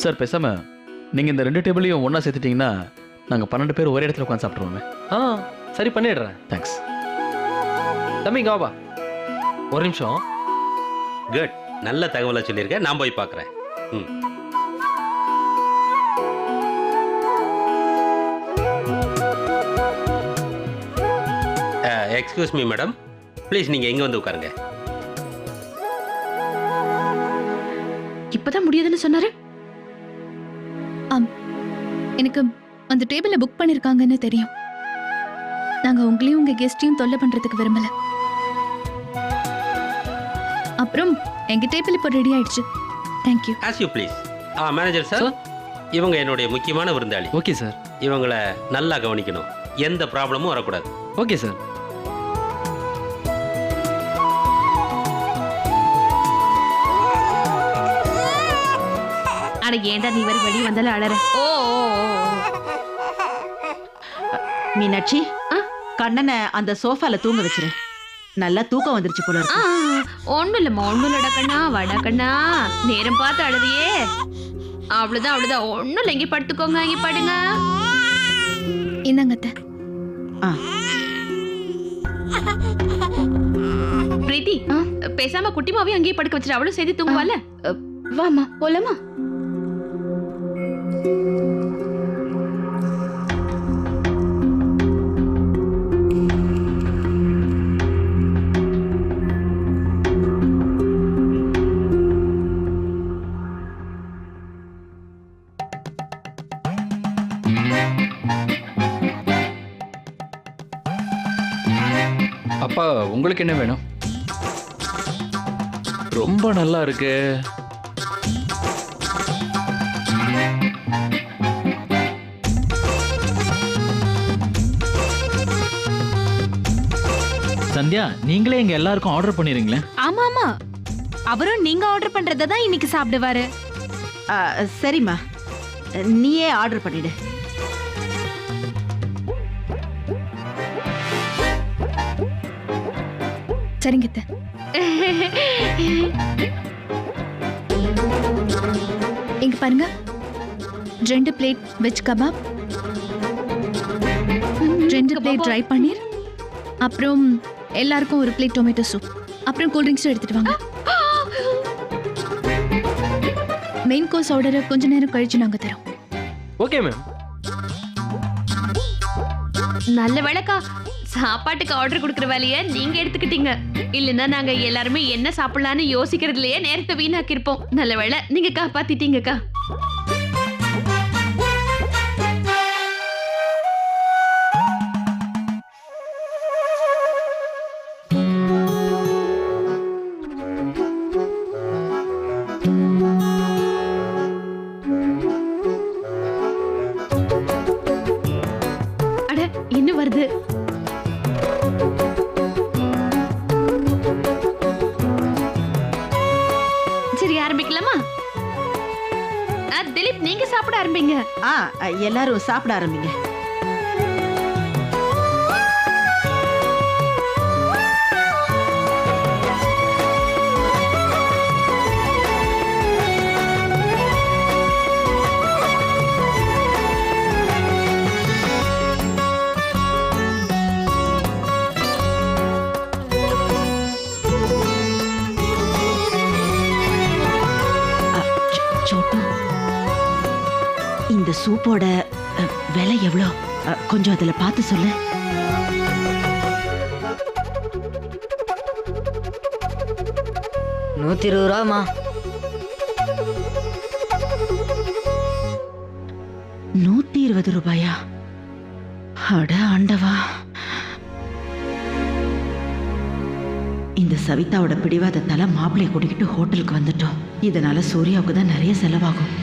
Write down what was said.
Sir பேசாம நீங்கள் இந்த 2 டேபிளையும் ஒன்றா சேர்த்துட்டிங்கன்னா நாங்கள் 12 பேர் ஒரே இடத்துல உட்காந்து சாப்பிட்ருவோமே. சரி பண்ணிடுறேன். தேங்க்ஸ். தம்பி இங்க வாப்பா. ஒரு நிமிஷம். குட், நல்ல தகவலை சொல்லியிருக்கேன். நான் போய் பார்க்குறேன். ம். எக்ஸ்கியூஸ் மீ மேடம், ப்ளீஸ் நீங்கள் எங்கே வந்து உட்காருங்க. இப்பதான் முடியாதுன்னு சொன்னாரு. எனக்கு அந்த டேபிள புக் பண்ணிருக்காங்கன்னு தெரியும். நாங்க உங்களையும் உங்க கெஸ்டையும் தொல்லை பண்றதுக்கு விரும்பல. அப்புறம் எங்க டேபிள் இப்போ ரெடி ஆயிடுச்சு. Thank you. As you please. Manager sir, இவங்க என்னுடைய முக்கியமான விருந்தாளி. Okay sir. இவங்களை நல்லா கவனிக்கணும், எந்த ப்ராப்ளமும் வரக்கூடாது. Okay sir. அட ஏண்டா நீ வரை வெளியே வந்தாலும் அழற. ஓ மீனாட்சி, கண்ணனை அந்த சோஃபால தூங்க வச்சிரு. நல்லா தூக்கம் வந்துருச்சு போல இருக்கு. ஒண்ணும் இல்லம்மா, ஒண்ணும் இல்லடா கண்ணா. வடா கண்ணா, நேரம் பார்த்து அழுதியே. அவ்வளவுதான் அவ்வளவுதான், ஒண்ணும் இல்லை. இங்கே படுத்துக்கோங்க, இங்கே படுங்க. என்னங்க அத்தை? பிரீத்தி, பேசாம குட்டிமாவையும் அங்கேயே படுக்க வச்சிரு. அவளும் சேர்த்து தூங்குவாள்ல. வாமா போலாமா? அப்பா, உங்களுக்கு என்ன வேணும்? ரொம்ப நல்லா இருக்கு. சந்தியா, நீங்களே எங்க எல்லாருக்கும் ஆர்டர் பண்ணிருங்களேன். ஆமா ஆமா, அவரும் நீங்க ஆர்டர் பண்றதை தான் இன்னைக்கு சாப்பிடுவாரு. சரிம்மா, நீயே ஆர்டர் பண்ணிடு. சரிங்க அத்தை. இங்க பாருங்க, 2 plate veg kebab, 2 plate dry paneer, அப்புறம் எல்லாருக்கும் ஒரு பிளேட் டொமேட்டோ சூப், அப்புறம் கூல் ட்ரிங்க்ஸும் எடுத்துட்டு வாங்க. மெயின் கோர்ஸ் ஆர்டரை கொஞ்ச நேரம் கழிச்சு நாங்க தரோம். Okay ma'am. நல்ல வேலைக்கா, சாப்பாட்டுக்கு ஆர்டர் கொடுக்குற வேலையை நீங்க எடுத்துக்கிட்டீங்க. இல்லைன்னா நாங்க எல்லாருமே என்ன சாப்பிடலான்னு யோசிக்கிறதுலயே நேரத்தை வீணாக்கி இருப்போம். நல்ல வேலை, நீங்க காப்பாத்திட்டீங்கக்கா. அட, இன்னும் வருது. சரி, ஆரம்பிக்கலாமா? திலீப், நீங்க சாப்பிட ஆரம்பிங்க. எல்லாரும் சாப்பிட ஆரம்பிங்க. இந்த சூப்போட விலை எவ்வளோ? கொஞ்சம் அதில் பார்த்து சொல்லு. ₹120. 120 ரூபாயா? அட ஆண்டவா! இந்த சவிதாவோட பிடிவாதத்தால மாப்பிள்ளைய கூட்டிக்கிட்டு ஹோட்டலுக்கு வந்துட்டோம். இதனால சூர்யாவுக்கு தான் நிறைய செலவாகும்.